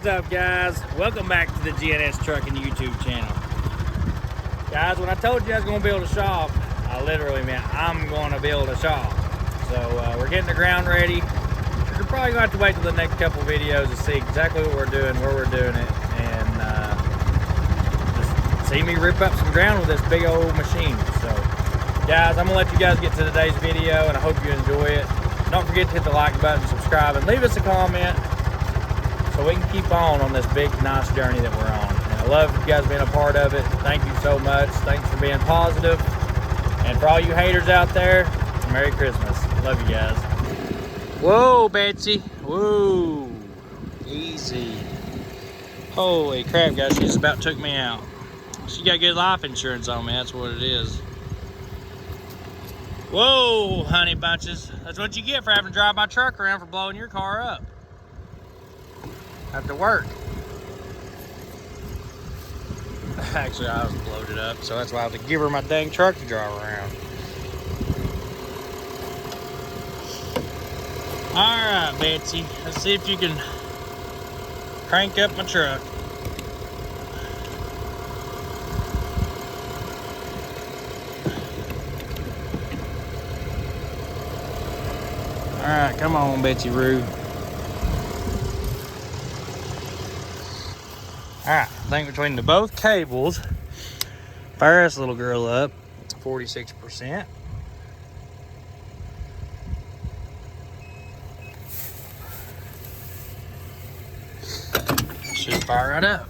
What's up, guys? Welcome back to the GNS Trucking YouTube channel. Guys, when I told you I was going to build a shop, I literally meant I'm going to build a shop. So we're getting the ground ready. You're probably going to have to wait till the next couple videos to see exactly what we're doing, where we're doing it, and just see me rip up some ground with this big old machine. So, guys, I'm going to let you guys get to today's video, and I hope you enjoy it. Don't forget to hit the like button, subscribe, and leave us a comment so we can keep on this big, nice journey that we're on. And I love you guys being a part of it. Thank you so much. Thanks for being positive. And for all you haters out there, Merry Christmas. Love you guys. Whoa, Betsy. Whoa. Easy. Holy crap, guys. She just about took me out. She got good life insurance on me. That's what it is. Whoa, honey bunches. That's what you get for having to drive my truck around for blowing your car up. Have to work. Actually, I was loaded up, so that's why I have to give her my dang truck to drive around. All right, Betsy. Let's see if you can crank up my truck. All right, come on, Betsy Roo. All right, I think between the both cables, fire this little girl up, 46%. Should fire right up.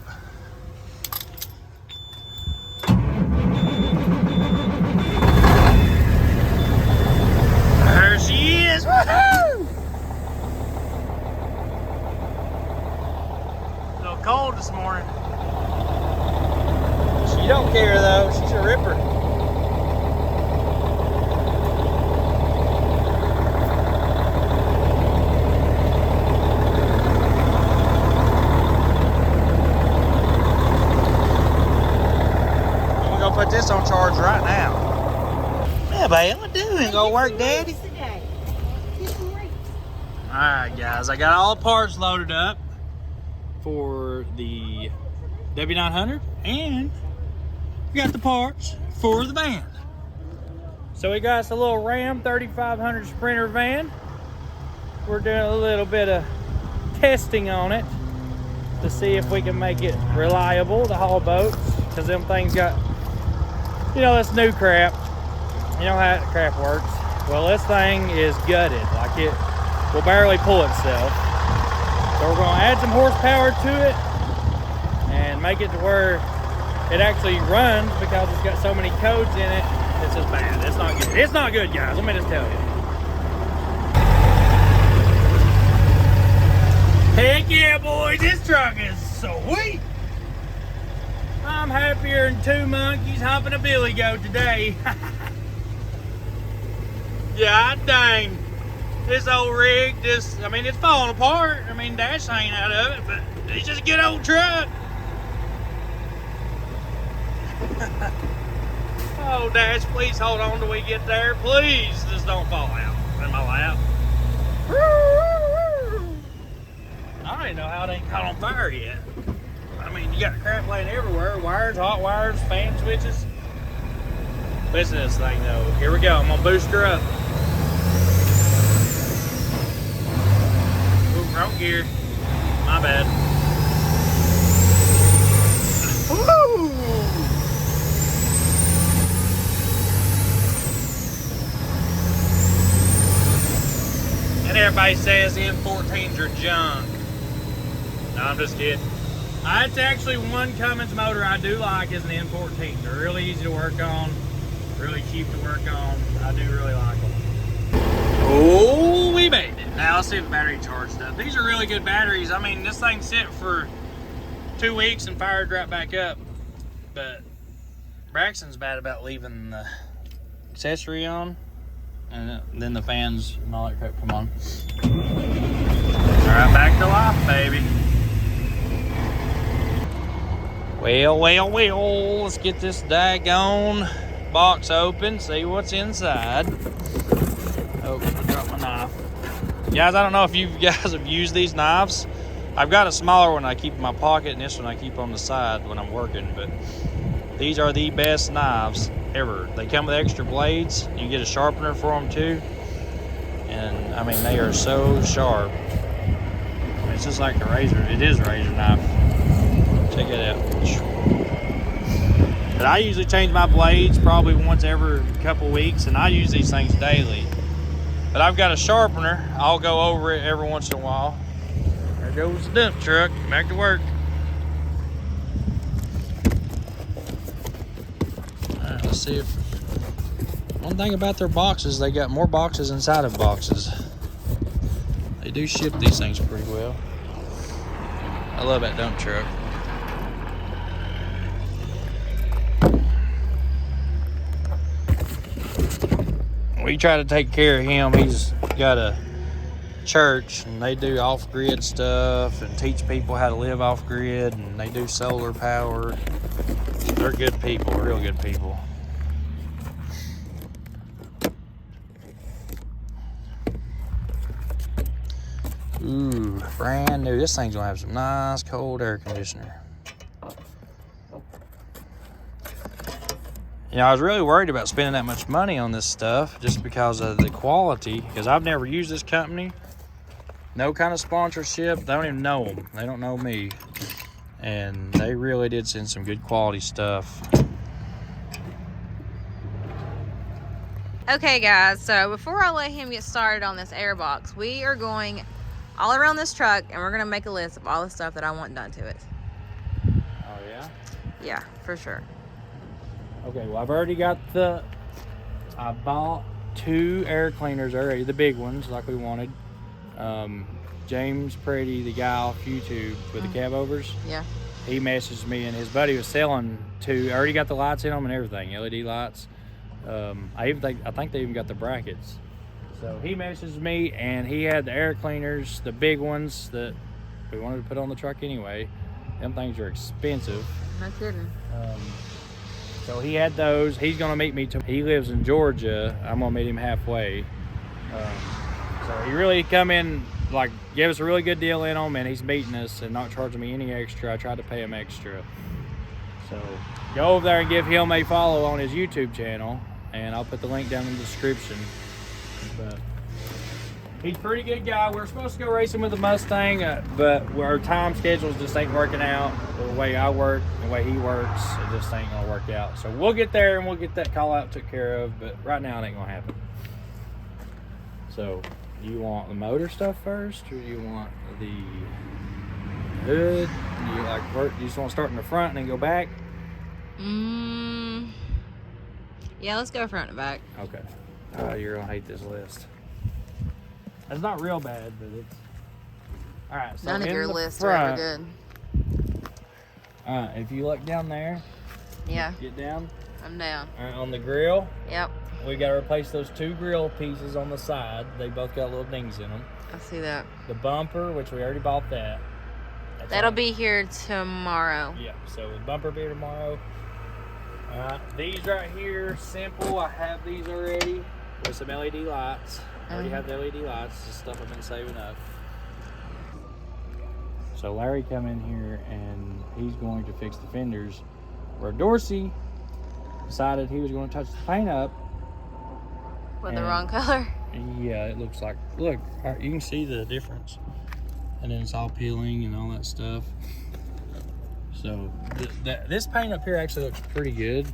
There she is, woohoo! A little cold this morning. She don't care though, she's a ripper. I'm gonna go put this on charge right now. Yeah, babe, what doing? Go work, Daddy? Alright, guys, I got all the parts loaded up for the W900, and we got the parts for the van. So we got us a little Ram 3500 Sprinter van. We're doing a little bit of testing on it to see if we can make it reliable to haul boats, because them things got, you know, this new crap. You know how that crap works. Well, this thing is gutted. Like, it will barely pull itself. So we're going to add some horsepower to it and make it to where it actually runs, because it's got so many codes in it. It's just bad. It's not good. It's not good, guys. Let me just tell you. Heck yeah, boys. This truck is sweet. I'm happier than two monkeys humping a billy goat today. God dang. This old rig just, I mean, it's falling apart. I mean, Dash ain't out of it, but it's just a good old truck. Oh, Dash, please hold on till we get there. Please, just don't fall out in my lap. I don't even know how it ain't caught on fire yet. I mean, you got crap laying everywhere. Wires, hot wires, fan switches. Listen to this thing, though. Here we go. I'm going to boost her up. Wrong gear. My bad. Woo! And everybody says M14s are junk. No, I'm just kidding. It's actually one Cummins motor I do like is an M14. They're really easy to work on, really cheap to work on. I do really like them. Oh, we made it. Now let's see if the battery charged up. These are really good batteries. I mean, this thing sit for 2 weeks and fired right back up. But Braxton's bad about leaving the accessory on, and then the fans and all that crap come on. All right, back to life, baby. Well, let's get this daggone box open, see what's inside. Oh, I dropped my knife. Guys, I don't know if you guys have used these knives, I've got a smaller one I keep in my pocket, and this one I keep on the side when I'm working, but these are the best knives ever. They come with extra blades. You get a sharpener for them too. And I mean, they are so sharp. It's just like a razor. It is a razor knife. Check it out. But I usually change my blades probably once every couple weeks, and I use these things daily. But I've got a sharpener. I'll go over it every once in a while. There goes the dump truck. Back to work. All right, let's see if... One thing about their boxes, they got more boxes inside of boxes. They do ship these things pretty well. I love that dump truck. We try to take care of him. He's got a church, and they do off-grid stuff and teach people how to live off-grid, and they do solar power. They're good people, real good people. Ooh, brand new. This thing's gonna have some nice cold air conditioner. You know, I was really worried about spending that much money on this stuff just because of the quality, because I've never used this company. No kind of sponsorship. They don't even know them. They don't know me. And they really did send some good quality stuff. Okay, guys, so before I let him get started on this air box, we are going all around this truck, and we're going to make a list of all the stuff that I want done to it. Oh, yeah? Yeah, for sure. Okay, well, I've already got I bought 2 air cleaners already, the big ones like we wanted. James Pretty, the guy off YouTube with the cab overs. Yeah. He messaged me, and his buddy was selling 2. I already got the lights in them and everything, LED lights. I think they even got the brackets. So he messaged me, and he had the air cleaners, the big ones that we wanted to put on the truck anyway. Them things are expensive. No kidding. So he had those. He's gonna meet me. He lives in Georgia. I'm gonna meet him halfway. So he really come in, like, gave us a really good deal in them, and he's meeting us and not charging me any extra. I tried to pay him extra. So go over there and give him a follow on his YouTube channel, and I'll put the link down in the description. But he's a pretty good guy. We're supposed to go racing with the Mustang, but our time schedules just ain't working out. The way I work, the way he works, it just ain't gonna work out. So we'll get there and we'll get that call out took care of, but right now it ain't gonna happen. So, do you want the motor stuff first, or do you want the hood? You just want to start in the front and then go back? Yeah, let's go front and back. Okay. You're gonna hate this list. It's not real bad, but it's... Alright, so none of your lists are ever good. Alright, if you look down there... Yeah. Get down. I'm down. Alright, on the grill... Yep. We got to replace those 2 grill pieces on the side. They both got little dings in them. I see that. The bumper, which we already bought that. That'll be here tomorrow. Yeah, so the bumper will be tomorrow. These right here, simple. I have these already with some LED lights. I already have the LED lights. This stuff I've been saving up. So Larry come in here and he's going to fix the fenders, where Dorsey decided he was going to touch the paint up. With the wrong color? Yeah, it looks like, look, you can see the difference. And then it's all peeling and all that stuff. So this paint up here actually looks pretty good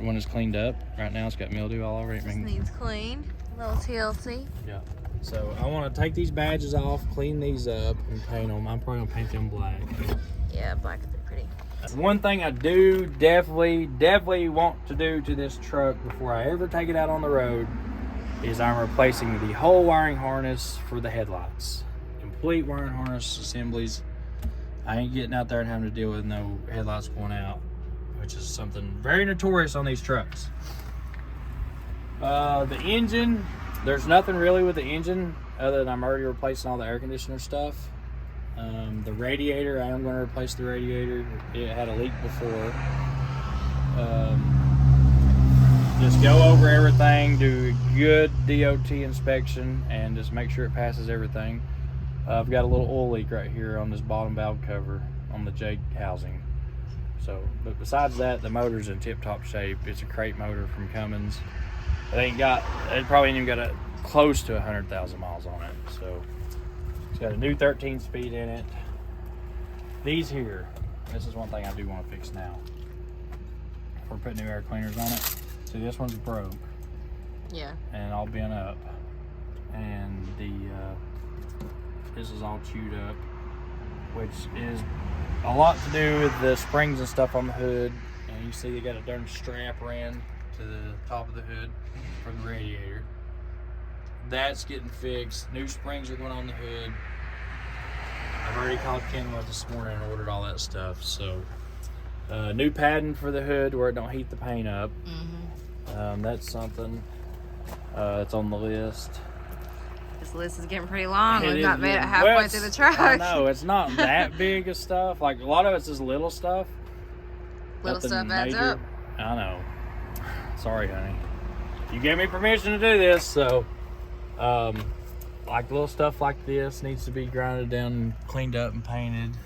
when it's cleaned up. Right now it's got mildew all over it. This needs clean. A little TLC. Yeah. So I want to take these badges off, clean these up, and paint them. I'm probably going to paint them black. Yeah, black would be pretty. One thing I do definitely want to do to this truck before I ever take it out on the road is I'm replacing the whole wiring harness for the headlights. Complete wiring harness assemblies. I ain't getting out there and having to deal with no headlights going out, which is something very notorious on these trucks. The engine, there's nothing really with the engine other than I'm already replacing all the air conditioner stuff. The radiator, I am going to replace the radiator. It had a leak before. Just go over everything, do a good DOT inspection, and just make sure it passes everything. I've got a little oil leak right here on this bottom valve cover on the J housing. So, but besides that, the motor's in tip-top shape. It's a crate motor from Cummins. It probably ain't even got close to 100,000 miles on it. So, it's got a new 13-speed in it. These here, this is one thing I do want to fix now. We're putting new air cleaners on it. See, this one's broke. Yeah. And all bent up. And this is all chewed up, which is a lot to do with the springs and stuff on the hood. And you see they got a darn strap ran to the top of the hood for the radiator. That's getting fixed. New springs are going on the hood. I've already called Kenworth this morning and ordered all that stuff. So new padding for the hood where it don't heat the paint up. That's something that's on the list. This list is getting pretty long. We've not made it halfway through the truck. I know, it's not that big of stuff. Like, a lot of it's just little stuff. Little Nothing stuff adds major. up. I know. Sorry, honey. You gave me permission to do this, so like little stuff like this needs to be grinded down and cleaned up and painted.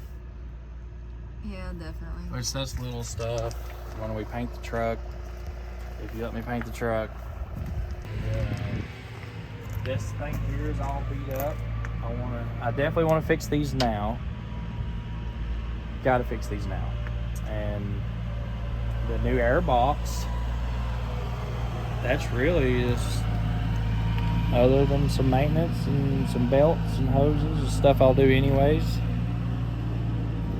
Yeah, definitely. Which that's little stuff. When we paint the truck, if you let me paint the truck. This thing here is all beat up. I definitely want to fix these now. Got to fix these now. And the new air box, that's really just, other than some maintenance and some belts and hoses and stuff I'll do anyways,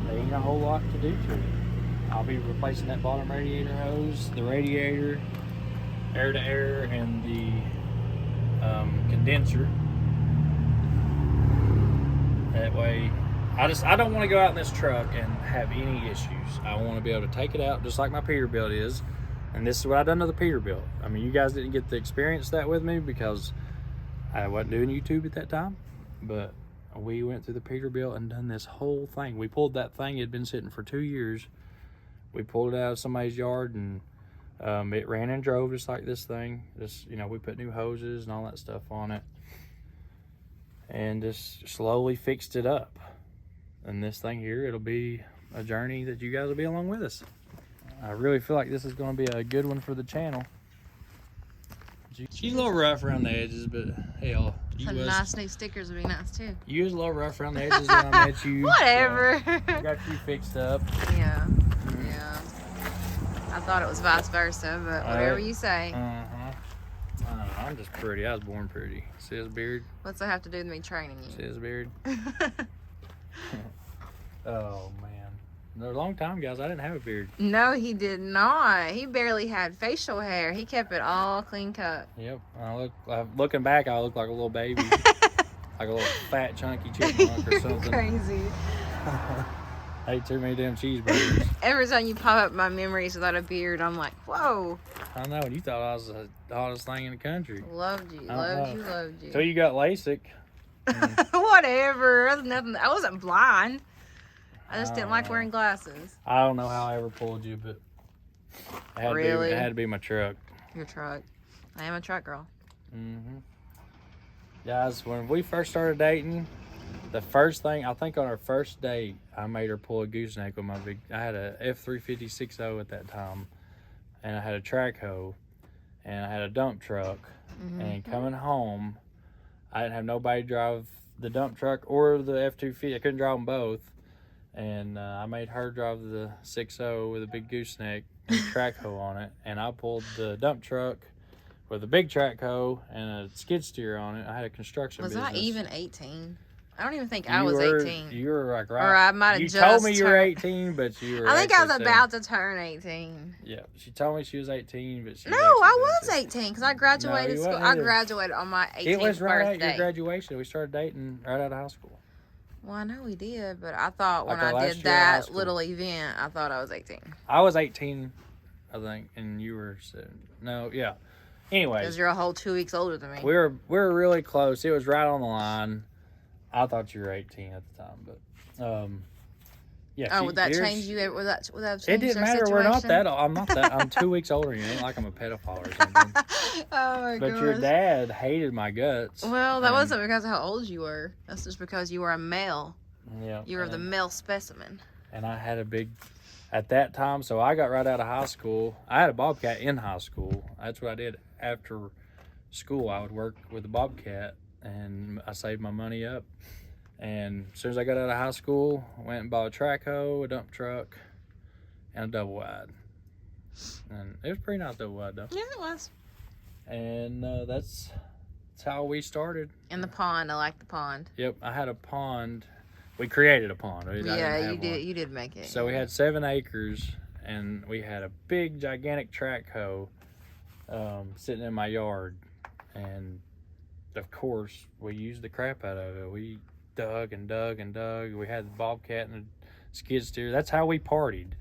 there ain't a whole lot to do to it. I'll be replacing that bottom radiator hose, the radiator, air to air, and the condenser. That way, I don't want to go out in this truck and have any issues. I want to be able to take it out just like my Peterbilt is. And this is what I done to the Peterbilt. I mean, you guys didn't get to experience that with me because I wasn't doing YouTube at that time. But we went through the Peterbilt and done this whole thing. We pulled that thing. It had been sitting for 2 years. We pulled it out of somebody's yard and it ran and drove just like this thing. Just, you know, we put new hoses and all that stuff on it. And just slowly fixed it up. And this thing here, it'll be a journey that you guys will be along with us. I really feel like this is going to be a good one for the channel. She's a little rough around the edges, but hell, Some nice new stickers would be nice too. You was a little rough around the edges when I met you. Whatever. So I got you fixed up. Yeah, yeah. I thought it was vice versa, but whatever you say. I'm just pretty. I was born pretty. See his beard? What's that have to do with me training you? See his beard? Oh, man. A long time, guys, I didn't have a beard. No, he did not. He barely had facial hair. He kept it all clean cut. Yep. Looking back, I look like a little baby. Like a little fat, chunky chipmunk or something. Crazy. I ate too many damn cheeseburgers. Every time you pop up my memories without a beard, I'm like, whoa. I know. You thought I was the hottest thing in the country. Loved you. Loved you. Until you got LASIK. Whatever. That's nothing. I wasn't blind. I just didn't like wearing glasses. I don't know how I ever pulled you, but it had to be my truck. Your truck. I am a truck girl. Guys, when we first started dating, the first thing, I think on our first date, I made her pull a gooseneck with my I had a F-350 6.0 at that time, and I had a track hoe, and I had a dump truck, and coming home, I didn't have nobody drive the dump truck or the F-250. I couldn't drive them both. And I made her drive the 6.0 with a big gooseneck and a track hoe on it. And I pulled the dump truck with a big track hoe and a skid steer on it. I had a construction business. Was I even 18? I don't even think I was 18. You were like right. Or I might have just told me you were 18, but you were I think I was about to turn 18. Yeah, she told me she was 18, but she No, I was 18 because I graduated school. I either. graduated on my 18th birthday. It was right at your graduation. We started dating right out of high school. Well, I know we did, but I thought when Like our I last did year of high that school. little event, I thought I was 18. I was 18, I think, and you were 7. No, yeah. Anyways. Because you're a whole 2 weeks older than me. We were really close. It was right on the line. I thought you were 18 at the time, but Yeah. Oh, would that change you? Would that change It didn't matter. Situation? We're not that. I'm not that. I'm 2 weeks older than you. It ain't like I'm a pedophile or something. Oh my god. But your dad hated my guts. Well, that wasn't because of how old you were. That's just because you were a male. Yeah. You were the male specimen. And I had a big, at that time, so I got right out of high school. I had a Bobcat in high school. That's what I did after school. I would work with the Bobcat, and I saved my money up. And as soon as I got out of high school, I went and bought a track hoe, a dump truck, and a double wide. And it was pretty nice double wide though. Yeah, it was. And that's how we started. In the pond. I like the pond. Yep, I had a pond. We created a pond. Yeah, you did. You did make it. So we had 7 acres, and we had a big, gigantic track hoe sitting in my yard. And of course, we used the crap out of it. We dug and dug and dug. We had the Bobcat and the skid steer. That's how we partied.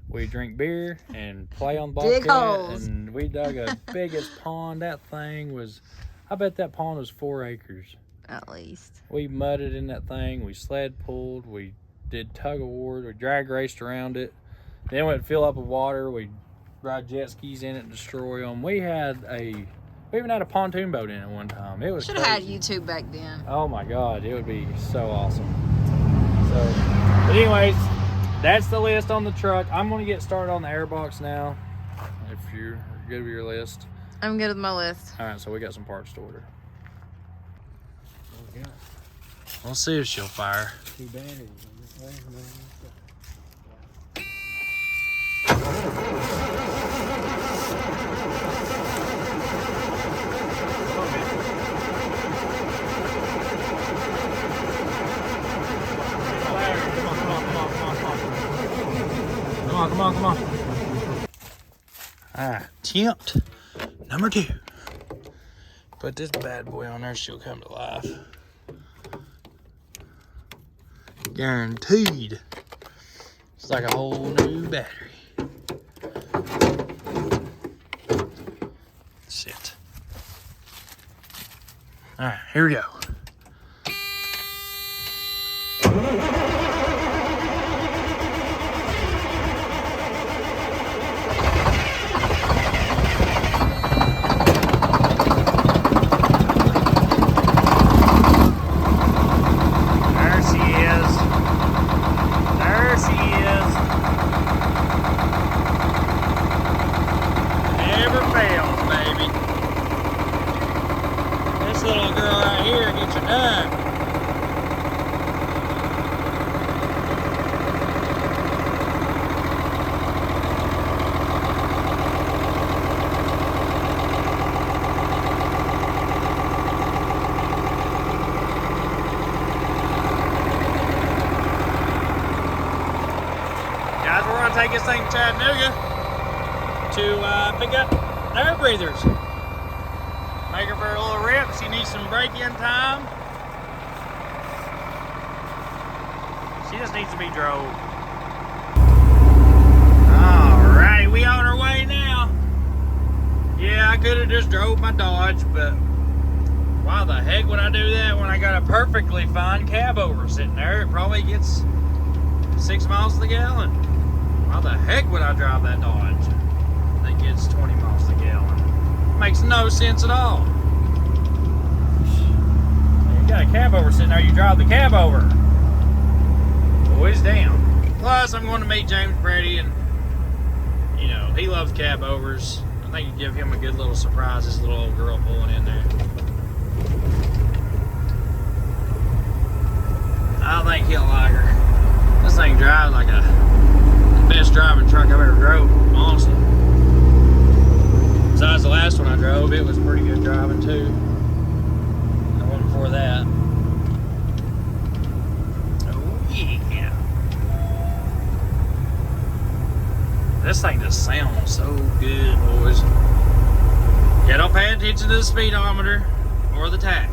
We drink beer and play on the Bobcat. Dig holes. And we dug a biggest pond. That thing was, I bet that pond was 4 acres. At least. We mudded in that thing. We sled pulled. We did tug of war. We drag raced around it. Then we'd fill up with water. We'd ride jet skis in it and destroy them. We even had a pontoon boat in it one time. It was Should have had YouTube back then. Oh my God, it would be so awesome. But anyways, that's the list on the truck. I'm gonna get started on the airbox now. If you're good with your list. I'm good with my list. All right, so we got some parts to order. We'll see if she'll fire. 2 batteries. Come on. All right, attempt number 2. Put this bad boy on there, she'll come to life. Guaranteed. It's like a whole new battery. Shit. All right, here we go. Take this thing to Chattanooga to pick up air breathers. Make her for a little rip. She needs some break-in time. She just needs to be drove. Alrighty, we on our way now. Yeah, I could have just drove my Dodge, but why the heck would I do that when I got a perfectly fine cab over sitting there? It probably gets 6 miles to the gallon. How the heck would I drive that Dodge that gets 20 miles to the gallon? Makes no sense at all. You got a cab over sitting there, you drive the cab over. Boys down. Plus, I'm going to meet James Brady, and, you know, he loves cab overs. I think you give him a good little surprise, this little old girl pulling in there. I think he'll like her. This thing drives like the best driving truck I've ever drove, honestly. Besides the last one I drove, it was pretty good driving too. The one before that. Oh yeah. This thing just sounds so good, boys. Yeah, don't pay attention to the speedometer or the tach.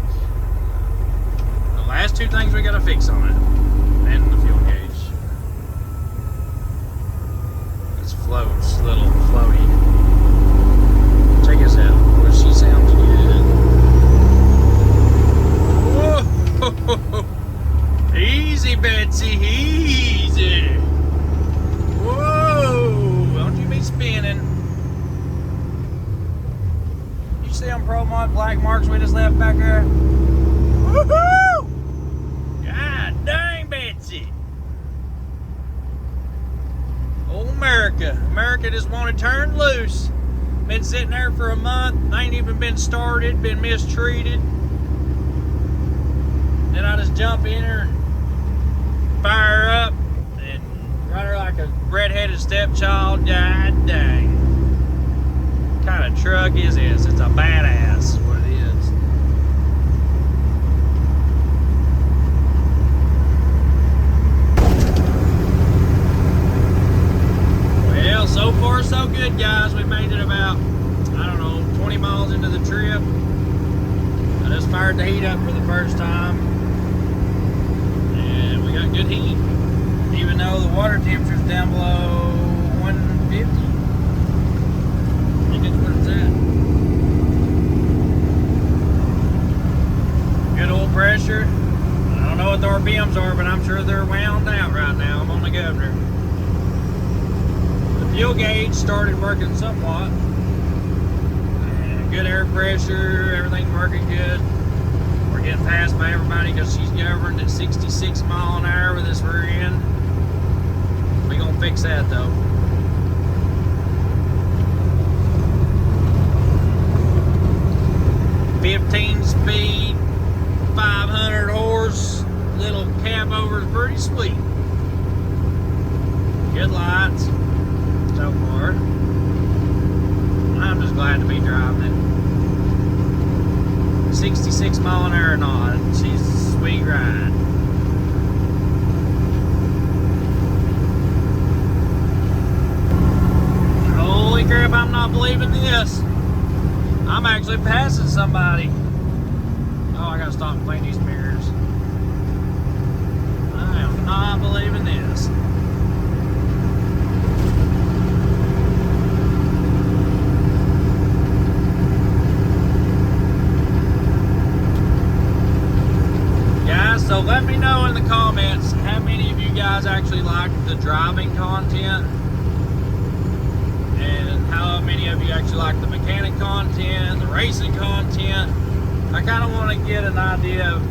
The last 2 things we gotta fix on it. And the fuel gauge. This floats, little floaty. Check this out, boy. She sounds good. Whoa! Easy, Betsy, easy. left back there. Woohoo! God dang, Betsy. Old America. America just want to turn loose. Been sitting there for a month. Ain't even been started. Been mistreated. Then I just jump in her and fire her up and run her like a redheaded stepchild. God dang. What kind of truck is this? It's a badass, is what it is. Well, so far so good, guys. We made it about, I don't know, 20 miles into the trip. I just fired the heat up for the first time. And we got good heat. Even though the water temperature's down below 150. I think that's what it's at. Good oil pressure. I don't know what the RPMs are, but I'm sure they're wound out right now. I'm on the governor. The fuel gauge started working somewhat. And good air pressure, everything's working good. We're getting passed by everybody because she's governed at 66 mile an hour with this rear end. We gonna fix that though. "15-speed, 500 horse, little cab over is pretty sweet. Good lights so far. I'm just glad to be driving it. 66 mile an hour knot. She's a sweet ride. Holy crap, I'm not believing this. I'm actually passing somebody. Oh, I gotta stop and clean these mirrors. I am not believing this. Guys, so let me know in the comments how many of you guys actually like the driving content. And how many of you actually like the mechanic content, the racing content. I kind of want to get an idea of,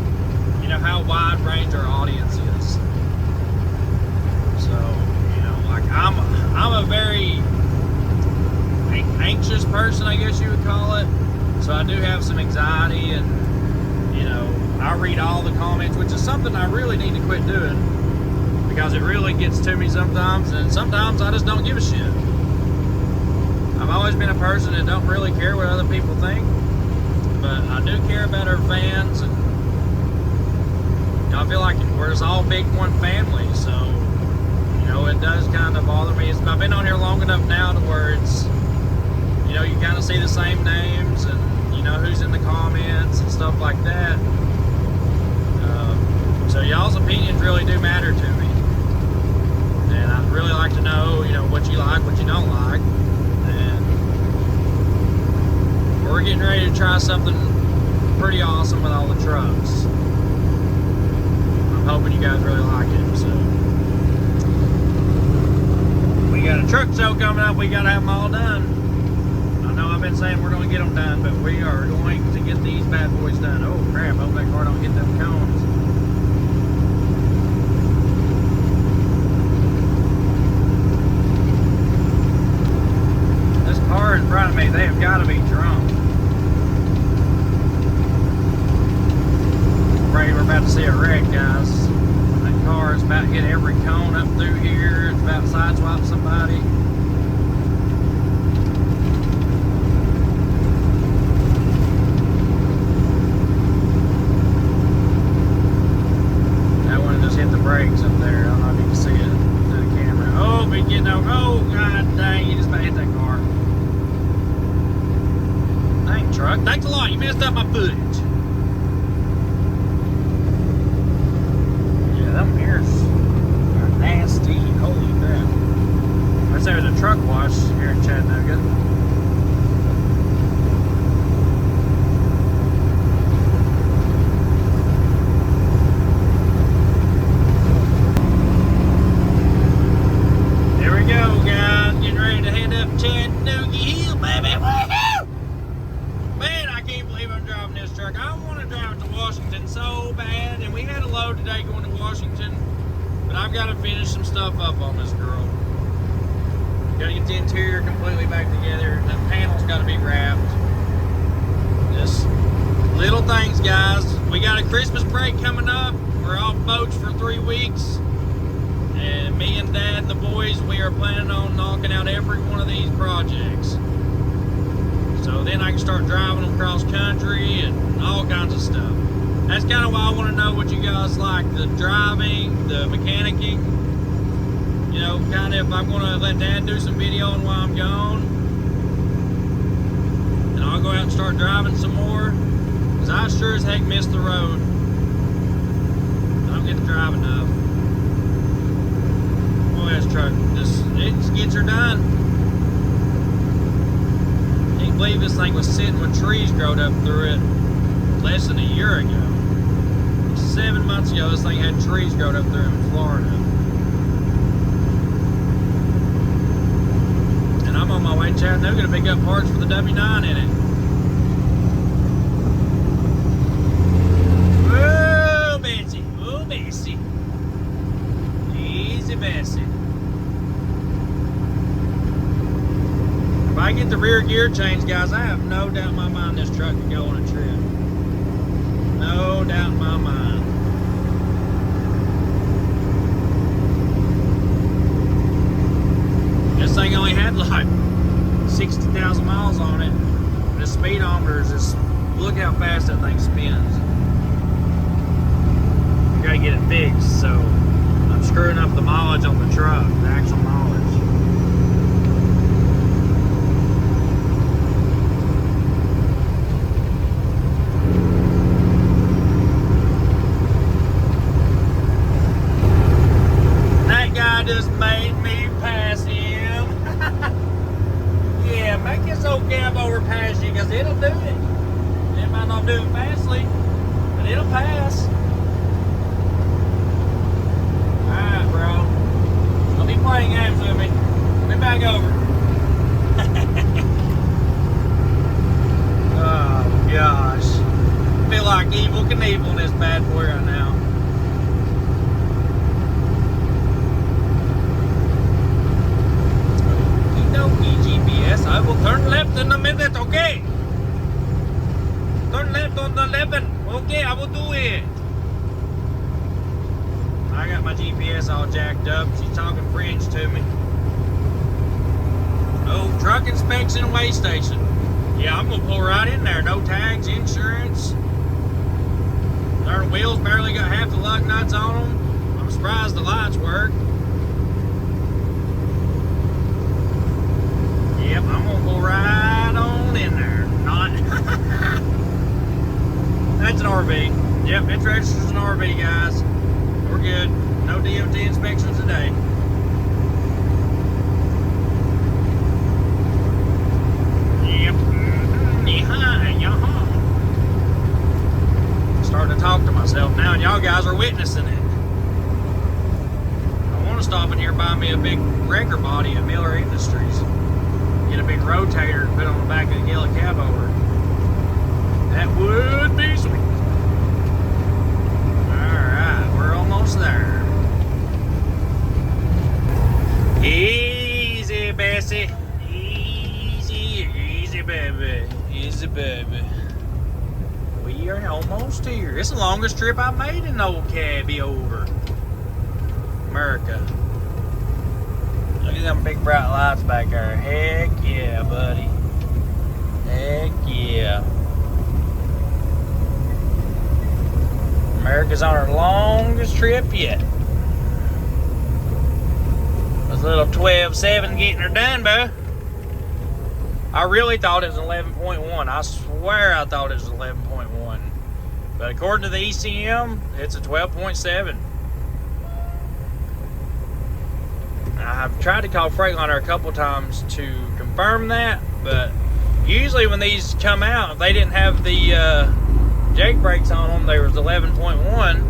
you know, how wide range our audience is. So, you know, like I'm a very anxious person, I guess you would call it. So I do have some anxiety, and, you know, I read all the comments, which is something I really need to quit doing because it really gets to me sometimes, and sometimes I just don't give a shit. I've always been a person that don't really care what other people think, but I do care about our fans, and you know, I feel like we're just all big one family, so you know, it does kind of bother me. I've been on here long enough now to where it's, you know, you kind of see the same names, and you know who's in the comments and stuff like that. So y'all's opinions really do matter to me, and I'd really like to know, you know, what you like, what you don't like. We're getting ready to try something pretty awesome with all the trucks. I'm hoping you guys really like it. So we got a truck show coming up. We got to have them all done. I know I've been saying we're going to get them done, but we are going to get these bad boys done. Oh crap, I hope that car don't hit them cones. This car in front of me, they have got to be drunk. We're about to see a wreck, guys. That car is about to hit every cone up through here. It's about to sideswipe somebody. That one just hit the brakes up there. I don't know if you can see it through the camera. Oh, be getting over. Oh, god dang, you just about hit that car. Dang, truck. Thanks a lot. You messed up my footage. Them mirrors are nasty. Holy crap. I say there's a truck wash here in Chattanooga. There we go, guys. Getting ready to head up Chattanooga Hill, baby. Woohoo! Man, I can't believe I'm driving this truck. finish some stuff up on this girl. Gotta get the interior completely back together. The panel's gotta be wrapped. Just little things, guys. We got a Christmas break coming up. We're off boats for 3 weeks. And me and Dad and the boys, we are planning on knocking out every one of these projects. So then I can start driving them cross country and all kinds of stuff. That's kind of why I want to know what you guys like. The driving, the mechanicking. You know, kind of if I'm going to let Dad do some videoing while I'm gone. And I'll go out and start driving some more. Because I sure as heck miss the road. I don't get to drive enough. Boy, this truck, it just gets her done. Can't believe this thing was sitting with trees growed up through it less than a year ago. 7 months ago, this thing had trees growed up through in Florida. And I'm on my way to Chattanooga to pick up parts for the W9 in it. Whoa, Betsy. Whoa, Bessie. Easy, Bessie. If I get the rear gear changed, guys, I have no doubt in my mind this truck can go on a trip. No doubt in my mind. This thing only had like 60,000 miles on it. The speedometer is just, look how fast that thing spins. I gotta get it fixed, so I'm screwing up the mileage on the truck, the actual mileage. That guy just made me pass him. Yeah, make this old cab overpass you, because it'll do it. It might not do it fastly, but it'll pass. Alright, bro. Don't be playing games with me. Let me back over. Oh, gosh. I feel like Evel Knievel in this bad boy right now. GPS, I will turn left in a minute, okay? Turn left on the 11. Okay, I will do it. I got my GPS all jacked up. She's talking French to me. Oh, truck inspection weigh station. Yeah, I'm gonna pull right in there. No tags, insurance. Our wheels barely got half the lug nuts on them. I'm surprised the lights work. Yep, I'm gonna go right on in there. Not. That's an RV. Yep, it's registered as an RV, guys. We're good. No DOT inspections today. Yep. Starting to talk to myself now, and y'all guys are witnessing it. I want to stop in here and buy me a big wrecker body at Miller Industries. Get a big rotator and put on the back of the yellow cab over. That would be sweet. Alright, we're almost there. Easy, Bessie. Easy, easy, baby. Easy, baby. We are almost here. It's the longest trip I've made in old cabby over. MURICA. Look at them big bright lights back there. Heck yeah, buddy. Heck yeah. MURICA's on her longest trip yet. This little 12.7 getting her done, bro. I really thought it was 11.1. I swear I thought it was 11.1. But according to the ECM, it's a 12.7. I've tried to call Freightliner a couple times to confirm that, but usually when these come out, if they didn't have the jake brakes on them, there was 11.1,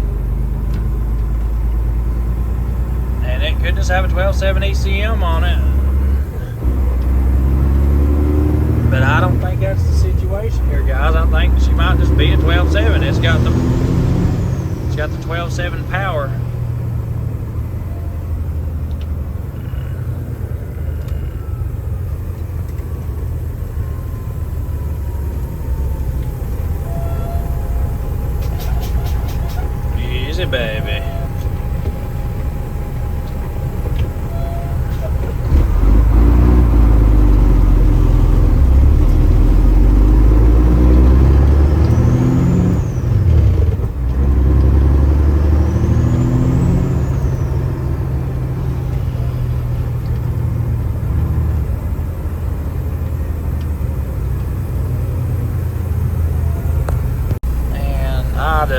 and it could just have a 12.7 ECM on it. But I don't think that's the situation here, guys. I think she might just be a 12.7. It's got the 12.7 power.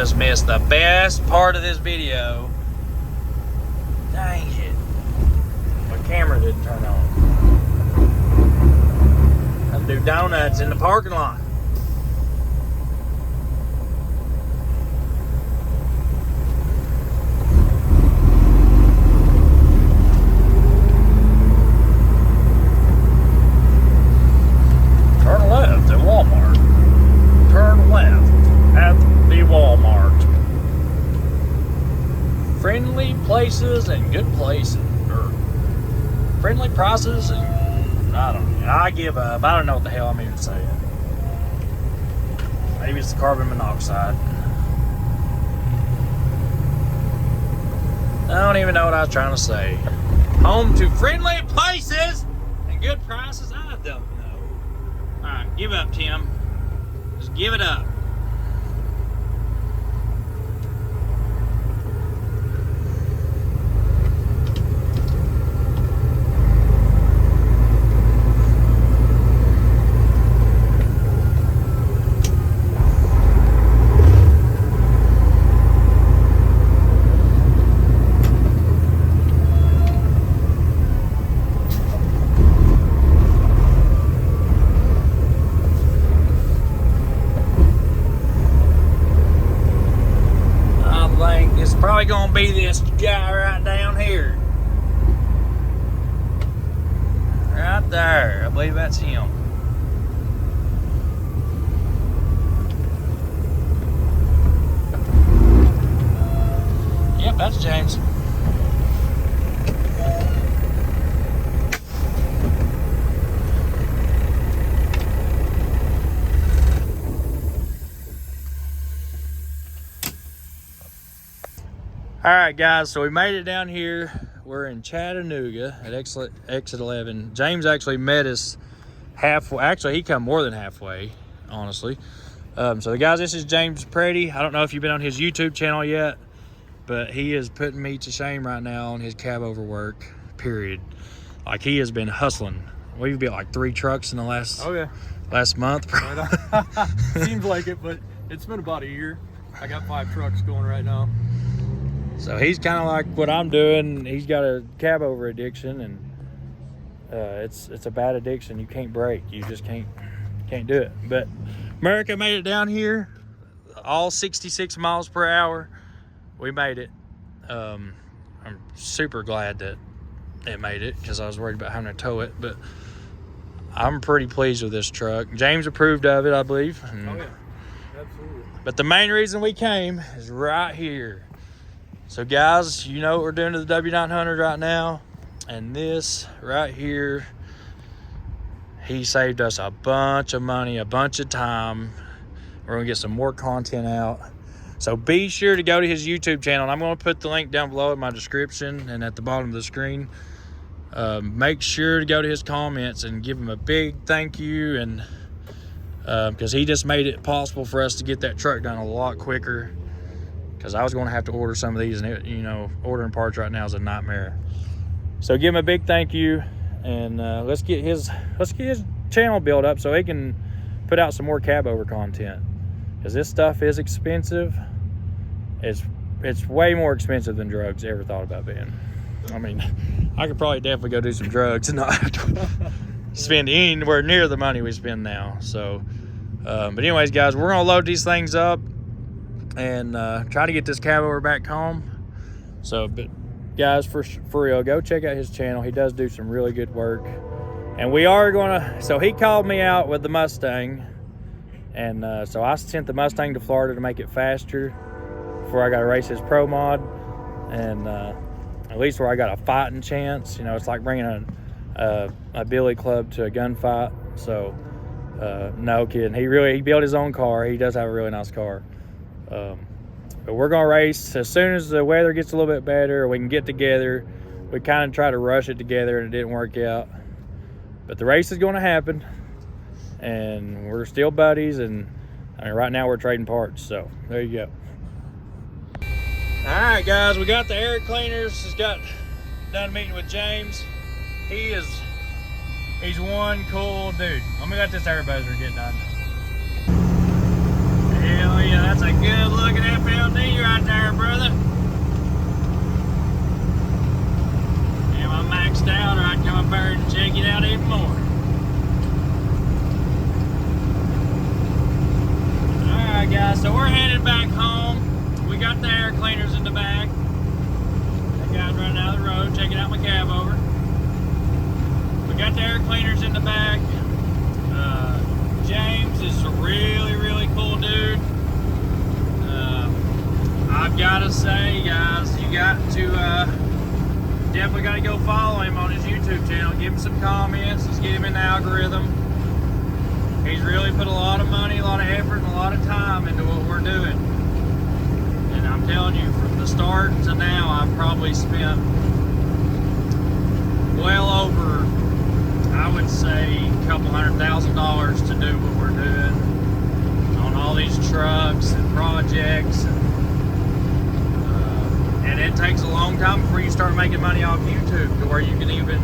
just missed the best part of this video. Dang it. My camera didn't turn on. I'll do donuts in the parking lot. Turn left at Walmart. Turn left at the Walmart. Friendly places and good places. Or friendly prices and I give up. I don't know what the hell I'm even saying. Maybe it's the carbon monoxide. I don't even know what I was trying to say. Home to friendly places and good prices? I don't know. Alright, give up, Tim. Just give it up. Probably gonna be this guy right down here. Right there. I believe that's him. Yep, that's James. All right, guys, so we made it down here. We're in Chattanooga at exit 11. James actually met us halfway. Actually, he come more than halfway, honestly. So the guys, this is James Preddy. I don't know if you've been on his YouTube channel yet, but he is putting me to shame right now on his cab over work, period. Like, he has been hustling. We've built like 3 trucks in the last month. Seems like it, but it's been about a year. I got 5 trucks going right now. So he's kind of like what I'm doing. He's got a cab over addiction, and it's a bad addiction. You can't break. You just can't do it. But MURICA made it down here, all 66 miles per hour. We made it. I'm super glad that it made it because I was worried about having to tow it. But I'm pretty pleased with this truck. James approved of it, I believe. And, oh yeah, absolutely. But the main reason we came is right here. So guys, you know what we're doing to the W900 right now, and this right here, he saved us a bunch of money, a bunch of time. We're gonna get some more content out. So be sure to go to his YouTube channel, and I'm gonna put the link down below in my description and at the bottom of the screen. Make sure to go to his comments and give him a big thank you, and because he just made it possible for us to get that truck done a lot quicker. Because I was going to have to order some of these, and ordering parts right now is a nightmare. So give him a big thank you, and let's get his channel built up so he can put out some more cab over content. Because this stuff is expensive. It's way more expensive than drugs ever thought about being. I mean, I could probably definitely go do some drugs and not have to spend anywhere near the money we spend now. So, but anyways, guys, we're gonna load these things up and try to get this cab over back home. So, but guys, for real, go check out his channel. He does do some really good work. And we are gonna, so he called me out with the Mustang, and so I sent the Mustang to Florida to make it faster before I got to race his pro mod, and at least where I got a fighting chance. It's like bringing a billy club to a gunfight. So no kidding, he built his own car. He does have a really nice car. But we're gonna race as soon as the weather gets a little bit better, we can get together. We kind of tried to rush it together and it didn't work out, but the race is going to happen, and we're still buddies, and I mean, right now we're trading parts. So there you go. All right, guys, we got the air cleaners. Just got done meeting with James. He's one cool dude. Let me let this air buzzer get done. Hell yeah, that's a good looking FLD right there, brother. Am I maxed out, or I can come up here and check it out even more? Alright guys, so we're headed back home. We got the air cleaners in the back. That guy's running out of the road, checking out my cab over. We got the air cleaners in the back. James is a really, really cool dude. I've got to say, guys, you got to definitely got to go follow him on his YouTube channel. Give him some comments. Let's get him in the algorithm. He's really put a lot of money, a lot of effort, and a lot of time into what we're doing. And I'm telling you, from the start to now, I've probably spent well over, I would say, a couple $100,000 to do what we're doing on all these trucks and projects, and it takes a long time before you start making money off YouTube to where you can even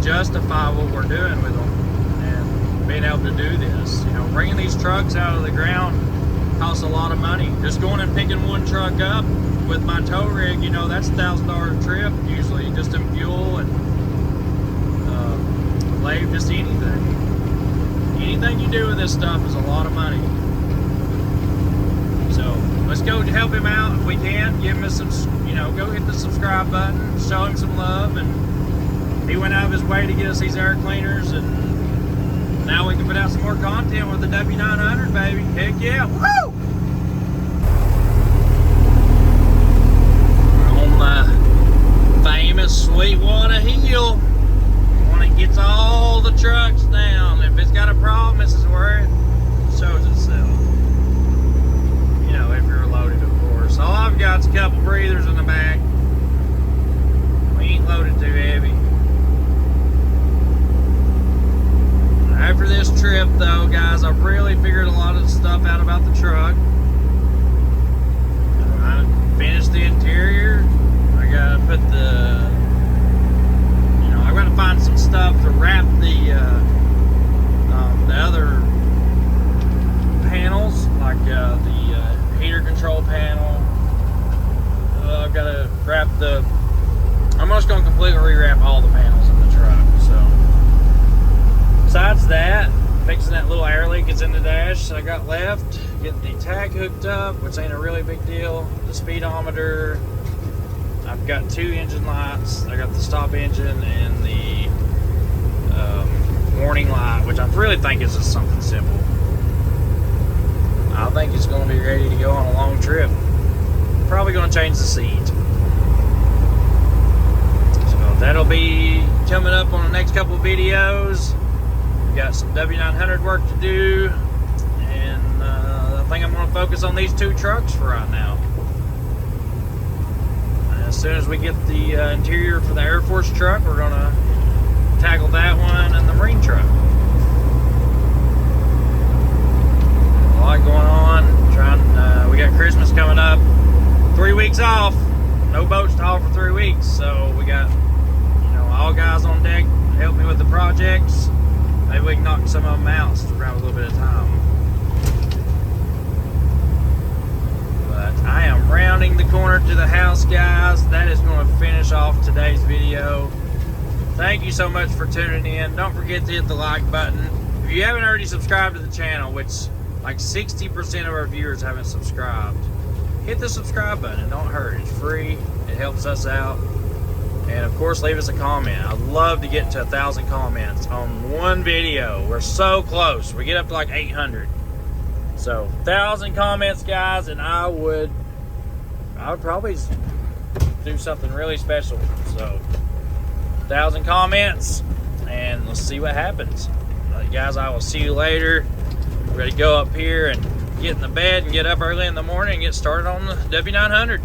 justify what we're doing with them and being able to do this. You know, bringing these trucks out of the ground costs a lot of money. Just going and picking one truck up with my tow rig, you know, that's $1,000 a trip usually, just in fuel and just anything. Anything you do with this stuff is a lot of money. So let's go help him out if we can. Give him some, you know, go hit the subscribe button, show him some love. And he went out of his way to get us these air cleaners, and now we can put out some more content with the W900, baby. Heck yeah! Woo! We're on the famous Sweetwater Hill. It gets all the trucks down. If it's got a problem, this is where it shows itself. You know, if you're loaded, of course. All I've got is a couple breathers in the back. We ain't loaded too heavy. After this trip, though, guys, I've really figured a lot of stuff out about the truck. I finished the interior. I gotta put the... I've got to find some stuff to wrap the other panels, like the heater control panel. I've got to wrap the... I'm just going to completely rewrap all the panels in the truck. So, besides that, fixing that little air leak that's in the dash I got left, getting the tag hooked up, which ain't a really big deal. The speedometer. I've got 2 engine lights. I got the stop engine and the warning light, which I really think is just something simple. I think it's going to be ready to go on a long trip. Probably going to change the seat. So that'll be coming up on the next couple of videos. We got some W900 work to do, and I think I'm going to focus on these 2 trucks for right now. As soon as we get the interior for the Air Force truck, we're going to tackle that one and the Marine truck. A lot going on. We got Christmas coming up. 3 weeks off. No boats to haul for 3 weeks. So we got, you know, all guys on deck to help me with the projects. Maybe we can knock some of them out to grab a little bit of time. I am rounding the corner to the house, guys. That is going to finish off today's video. Thank you so much for tuning in. Don't forget to hit the like button. If you haven't already subscribed to the channel, which like 60% of our viewers haven't subscribed, hit the subscribe button. It don't hurt. It's free. It helps us out. And of course, leave us a comment. I'd love to get to 1,000 comments on one video. We're so close. We get up to like 800. So 1,000 comments, guys, and I would probably do something really special. So 1,000 comments, and let's see what happens. Guys, I will see you later. We're ready to go up here and get in the bed and get up early in the morning and get started on the W900.